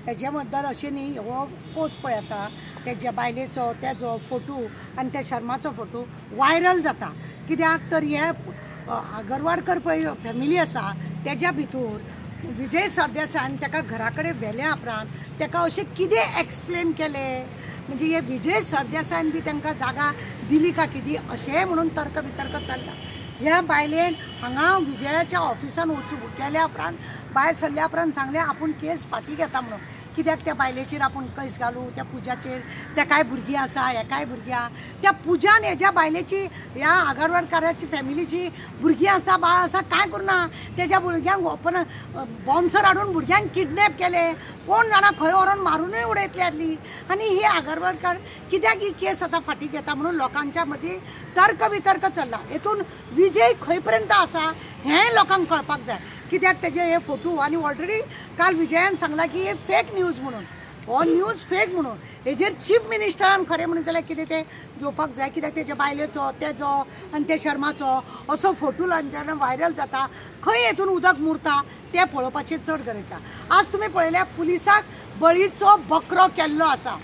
हेजे बद्दल अशें न्ही हो पोस्ट पळय आसा तेज्या बायलेचो तेजो फोटो आनी त्या शर्माचो फोटो व्हायरल जाता कित्याक तर हे आगरवाडकर पळय फॅमिली आसा तेज्या भितर विजय सरदेसायान ताका घरा कडेन व्हेल्या उपरांत ताका अशें कितें एक्सप्लेन केलें म्हणजे हे विजय सरदेसायान बी तांकां जागा दिली का कितें अशें म्हणून तर्क बितर्क चल्ला। ह्या बायलेन हांगा विजयाच्या ऑफिसान गेल्या उपरांत भायर सरल्या उपरांत सांगलें आपूण केस फाटी घेता म्हणून कित्याक त्या बायलेचेर आपूण केस घालूं त्या पुजाचेर त्या काय भुरगीं आसा हे काय भुरगीं त्या पुजान हेज्या बायलेची ह्या आगरवाडकाराची फॅमिलीची भुरगीं आसा बाळ आसा काय करना तेज्या भुरग्यांक ओपन बॉम्बसर हाडून भुरग्यांक किडनॅप केले कोण जाणा खंय व्हरून मारूनय उडयतली आसली आनी ही आगरवाडकार कित्याक ही केस आतां फाटी घेता म्हणून लोकांच्या मदीं तर्क बितर्क चल्ला। हेतून विजय खंय पर्यंत आसा हें लोकांक कळपाक जाय कित्याक तेजे हे फोटो आनी ऑलरेडी काल विजयान सांगला की हे फेक न्यूज म्हणून हो न्यूज फेक म्हणून हेजेर चीफ मिनिस्टरान खरें म्हणून जाल्यार कितें तें घेवपाक जाय कित्याक तेज्या बायलेचो तेजो आनी त्या शर्माचो असो फोटो जेन्ना व्हायरल जाता खंय हेतून उदक मुरता तें पळोवपाचें चड गरजेचें। आज तुमी पळयल्या पुलिसाक बळीचो बकरो केल्लो आसा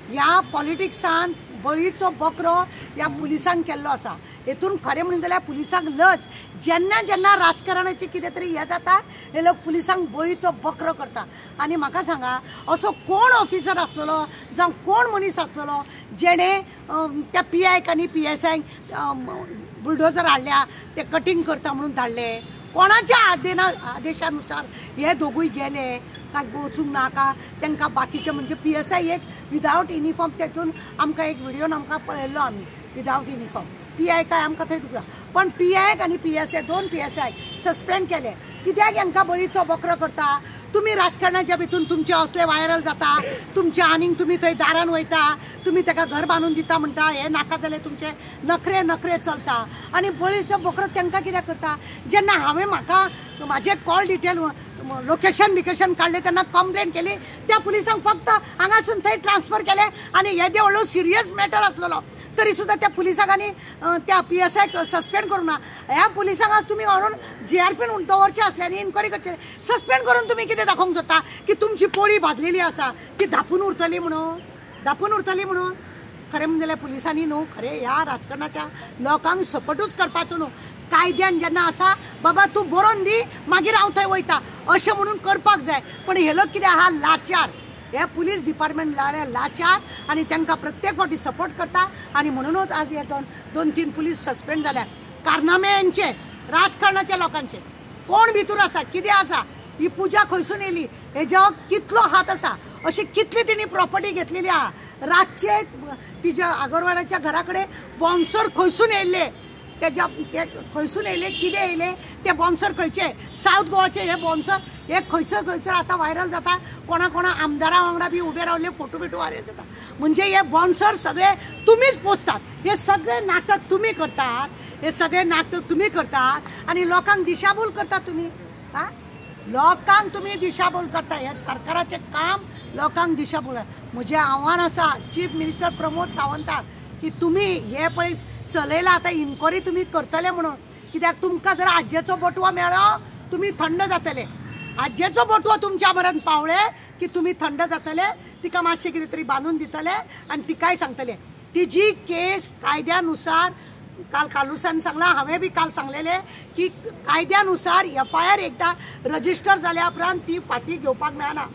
ह्या पॉलिटिक्सान बळीचो बकरो ह्या पुलिसांक केल्लो आसा। हेतून खरें म्हणून जाल्यार पुलिसांक लज जेन्ना जेन्ना राजकारणाचे कितें तरी हे जाता हे लोक पुलिसांक बळीचो बकरो करता। आनी म्हाका सांगा असो कोण ऑफिसर आसलेलो जावं कोण मनीस आसलेलो जेणे त्या PIक आनी PSIक बुलडोजर हाडल्या ते कटिंग करता म्हणून धाडले कोणाच्या आदेशानुसार हे दोगूय गेले काय वचूंक नाका तांकां बाकीचे म्हणजे PSI एक विदाउट युनिफॉर्म तेतून आमकां एक व्हिडिओन आमकां पळयल्लो आमी विदाउट युनिफॉर्म PI काय आमकां थंय तुका पण PIक आनी PSI दोन PSI सस्पेंड केले कित्याक हांकां बळीचो बकरो करता। तुम्ही राजकारणाच्या भितून तुमचे असले व्हायरल जाता तुमचे आनीक तुम्ही थंय दारान वयता तुम्ही ताका घर बांदून दिता म्हणटा हे नाका जाल्यार तुमचे नखरे नखरे चलता आनी बळीचो बकरो तांकां कित्याक करता। जेन्ना हांवें म्हाका म्हाजे कॉल डिटेल लोकेशन बिकेशन काढले तेन्ना कंप्लेंट केली त्या पुलिसांक फक्त हांगासून थंय ट्रान्सफर केले आनी हे जे व्हडलो सिरियस मॅटर आसलेलो तरी सुद्धा त्या पुलिसांक आनी त्या PSIक सस्पेंड करूं ना। ह्या पुलिसांक आज तुमी व्हरून JRPन दवरचे आसल्यानी इन्क्वायरी करचे सस्पेंड करून तुमी कितें दाखोवंक सोदता की तुमची पोळी भाजलेली आसा ती धापून उरतली म्हणून खरें म्हणजे जाल्यार पुलिसांनी न्हू खरें ह्या राजकारणाच्या लोकांक सपोर्टूच करपाचो न्हू कायद्यान जेन्ना आसा बाबा तूं बरोवन दी मागीर हांव थंय वयता अशें म्हणून करपाक जाय। पण हे लोक कितें आहा लाचार हे पुलीस डिपार्टमेंट लाचार आनी तांकां प्रत्येक फावटी सपोर्ट करता आनी म्हणूनच आज हे दोन तीन पुलीस सस्पेंड जाल्या कारनामे यांचे राजकारणाच्या लोकांचे कोण भितर आसा कितें आसा ही पुजा खंयसून येयली हेजो कितलो हात आसा अशी कितली तिणी प्रॉपर्टी घेतलेली आहा रातचे तिच्या आगरवाडाच्या घरा कडेन बॉम्बसर खंयसून येयल्ले तेज्या खंयसून येयले कितें येयले ते बॉम्बसर खंयचे साऊथ गोवाचे हे बॉम्बसर हे खंयसर आतां व्हायरल जाता कोणा आमदारा वांगडा बी उबे रावले फोटो बिटो वायरल जाता म्हणजे हे बॉम्बसर सगळे तुमीच पोसतात हे सगळे नाटक तुम्ही करतात आनी लोकांक दिशाभूल करतात तुम्ही लोकांक तुम्ही दिशाभूल करता हे सरकाराचे काम लोकांक दिशाभूल। म्हजें आव्हान आसा चीफ मिनिस्टर प्रमोद सावंताक की तुम्ही हे पळय चलयला आता इन्क्वायरी तुम्ही करतले म्हणून कित्याक तुमकां जर आज्जेचो बटवो मेळ्ळो तुम्ही थंड जातले आज्जेचो बटवो तुमच्या पर्यंत पावले की तुम्ही थंड जातले तिका मातशें कितें तरी बांदून दितले आनी तिकाय सांगतले तिजी केस कायद्यानुसार काल कालुसान सांगला हांवें बी काल सांगलेले की कायद्यानुसार FIR एकदा रजिस्टर जाल्या उपरांत ती फाटी घेवपाक मेळना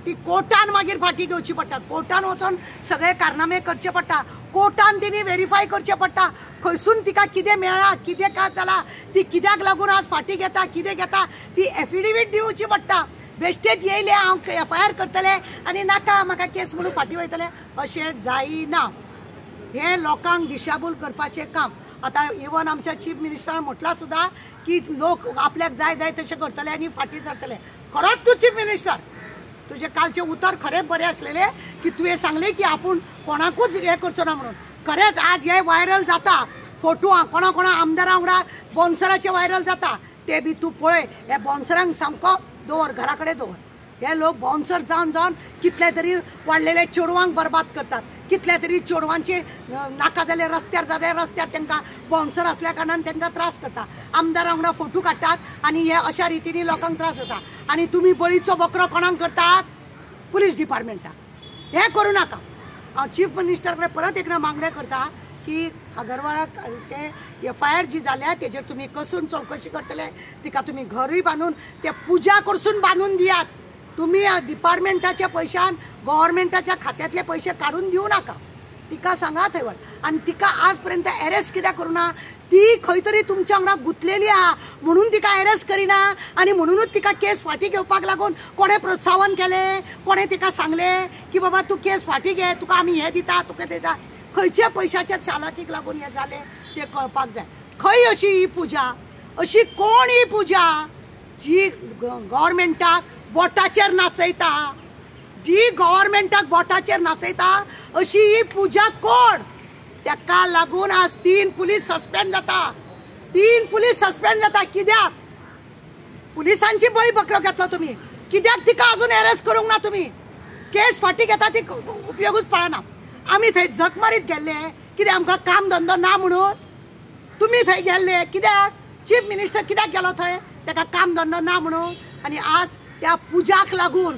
ती कोर्टान मागीर फाटी घेवची पडटा कोर्टान वचून सगळे कारनामे करचे पडटा कोर्टान तिणी व्हेरीफाय करचे पडटा खंयसून तिका कितें मेळ्ळा कितें काय जाला ती कित्याक लागून आज फाटी घेता कितें घेता ती एफिडेविट दिवची पडटा बेश्टेच येयले हांव FIR करतले आनी नाका म्हाका केस म्हणून फाटी वयतले अशें जायना। हे लोकांक दिशाभूल करपाचें काम आता इवन आमच्या चीफ मिनिस्टरान म्हटला सुद्धा की लोक आपल्याक जाय तशें करतले आनी फाटी सरतले। खरोच तूं चीफ मिनिस्टर तुझे कालचे उतर खरे बरे असलेले की तुवें सांगले की आपूण कोणाकूच हे करचो ना म्हणून खरेंच आज हे व्हायरल जाता फोटो कोणा आमदारा वांगडा बॉन्सराचे व्हायरल जाता ते बी तूं पळय हे बॉन्सरांक सामको दवर घरा कडेन दवर हे लोक बॉन्सर जावन कितले तरी वाडलेले चेडवांक बरबाद करतात कितल्या तरी चेडवांचे नाका जाल्यार रस्त्यार तांकां बॉन्सर असल्या कारणान तांकां त्रास करता आमदारा वांगडा फोटो काडटात आनी हे अशा रितीनी लोकांक त्रास जाता आनी तुमी बळीचो बकरो कोणाक करतात पुलीस डिपार्टमेंटाक हे करूं नाका। हांव चीफ मिनिस्टराकडे परत एकदा मागण्या करता की अगरवालाचे FIR जी जाल्या तेजेर तुम्ही कसून चौकशी करतले, तिका तुम्ही घरूय बांदून ते पुजा करसून बांदून दियात। तुम्ही डिपार्टमेंटाच्या पैशान गव्हर्नमेंटाच्या खात्यातले पैसे काढून दिवू नाका, तिका सांगा थंय वच। आणि तिका आजपर्यंत अरेस्ट कित्याक करूना? ती खंय तरी तुमच्या वांगडा गुंतलेली आहा म्हणून तिका अरेस्ट करिना आणि म्हणूनच तिका केस फाटी घेवपाक लागून कोणे प्रोत्साहन केले, कोणे तिका सांगले की बाबा तू केस फाटी घे, तुका आमी हे दिता तुका दिता। खंयच्या पैशाच्या चालाकीक लागून हे जाले ते कळपाक जाय। खंय अशी ही पुजा, अशी कोण ही पुजा जी गव्हर्नमेंटाक बोटाचेर नाचयता, जी गव्हर्नमेंटाक बोटाचेर नाचयता अशी ही पुजा कोण? तेका लागून आज 3 पुलीस सस्पेंड जाता, 3 पुलीस सस्पेंड जाता। कित्याक? पुलिसांची बळी बकरो घेतलो तुम्ही, कित्याक तिका अजून अरेस्ट करूंक ना तुम्ही? केस फाटी घेता ती उपयोगूच पडना। आम्ही थंय झक मारीत गेल्ले कित्याक आमकां काम धंदो ना म्हणून, तुम्ही थंय गेल्ले कित्याक? चीफ मिनिस्टर कित्याक गेलो थंय? तेका काम धंदो ना म्हणून। आणि आज त्या पुजाक लागून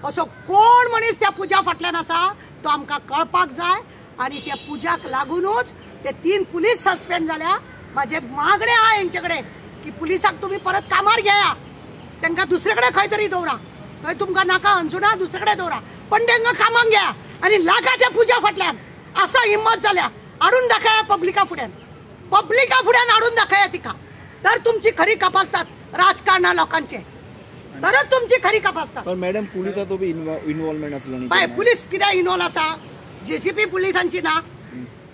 असो कोण मनीस त्या पुजा फाटल्यान आसा तो आमकां कळपाक जाय। आणि त्या पुजाक लागूनच ते 3 पुलीस सस्पेंड जाल्या। माझे मागणे आहा यांच्याकडे की पुलिसाक तुम्ही परत कामार घेया, तांकां दुसरे कडेन खंय तरी दवरा, थंय तुमकां नाका अंजुना दुसरे कडेन दवरा, पण तांकां कामाक घ्या। आणि लागाच्या पुजा फाटल्यान असं हिम्मत झाल्या हाडून दाखया पब्लिका फुड्यान, पब्लिका फुड्यान हाडून दाखया तिका, तर तुमची खरी तपासतात राजकारणा लोकांचे, तरच तुमची खरी तपासतात। पण मॅडम पुलिसा तो बी इन्व्हॉल्वमेंट असलो नाही बाय पुलीस कित्याक इन्वॉल्व आसा? JCP पुलिसांची ना,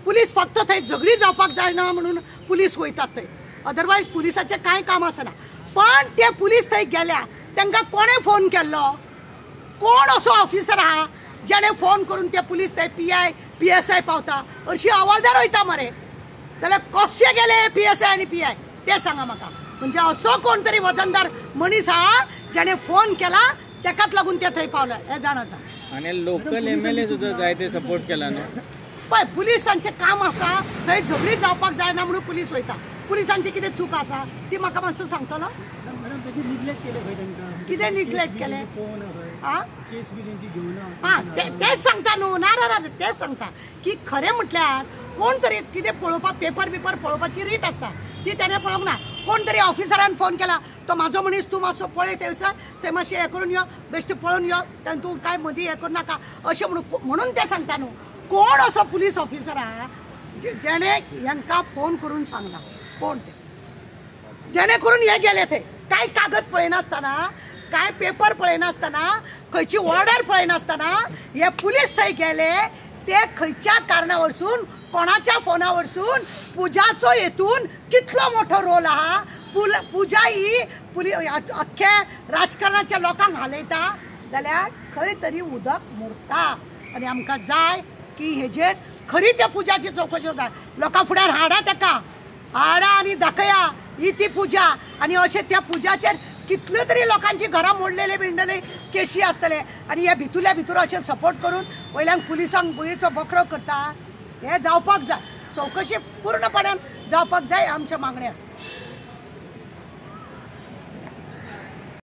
पुलीस फक्त थंय झगडी जावपाक जायना म्हणून पुलीस वयतात थंय, अदरवायज पुलिसाचे कांय काम आसना। पण ते पुलीस थंय गेल्या तांकां कोणे फोन केल्लो? कोण असो ऑफिसर आहा जेणे फोन करून ते पुलीस थंय PI PSI पावता? अशी हवालदार वयता मरे, जाल्यार कशे गेले PSI आणि PI ते सांगा म्हाका। म्हणजे असो कोण तरी वजनदार मनीस आहा जेणे फोन केला तेकाच लागून ते थंय पावले हे जाणाचा। आणि लोकल MLA सुद्धा जाय ते सपोर्ट केला न्हू। पळय पुलिसांचे काम आसा थंय झगडी जावपाक जायना म्हणून पुलीस वयता, पुलिसांची कितें चूक आसा ती म्हाका मातसो सांगतलो? कितें निग्लेक्ट केले? तेच सांगता न्हू, ना तेच सांगता की खरें म्हटल्यार कोण तरी कितें पळोवपाक पेपर पळोवपाची रीत आसता ती तेणें पळोवंक ना। कोण तरी ऑफिसरान फोन केला, तो म्हाजो मनीस तूं मातसो पळय थंयसर, थंय मातशें हें करून यो, बेश्टें पळोवन यो, तेन्ना तूं काय मदीं हें करूं नाका अशें म्हणून ते सांगता न्हू। कोण असो पुलीस ऑफिसर आहा जेणे हांकां फोन करून सांगला? कोण ते? जेणे करून हे गेले थंय काय कागद पळयनासतना, काय पेपर पळयनासतना, खंयची ऑर्डर पळयनासतना हे पुलीस थंय गेले। ते खंयच्या कारणा वरसून, कोणाच्या फोना वरसून, पुजाचो हेतून कितलो मोठो रोल आहा? पुजा ही अख्ख्या राजकारणाच्या लोकांक हालयता जाल्यार खंय तरी उदक मुरता। आणि आमकां जाय की हेजेर खरी त्या पुजाची चौकशी जाय, लोकां फुड्यान हाडा, तेका हाडा आणि दाखया ही ती पुजा। आणि अशें त्या पुजाचेर कितल्यो तरी लोकांची घरां मोडलेले बिंडले केशी आसतले आणि हे भितूल्या भितर अशें सपोर्ट करून वयल्यान पुलिसांक बळीचो बकरो करता, हे जावपाक जाय। चौकशी पूर्णपणान जावपाक जाय, आमच्या मागण्यो आसा।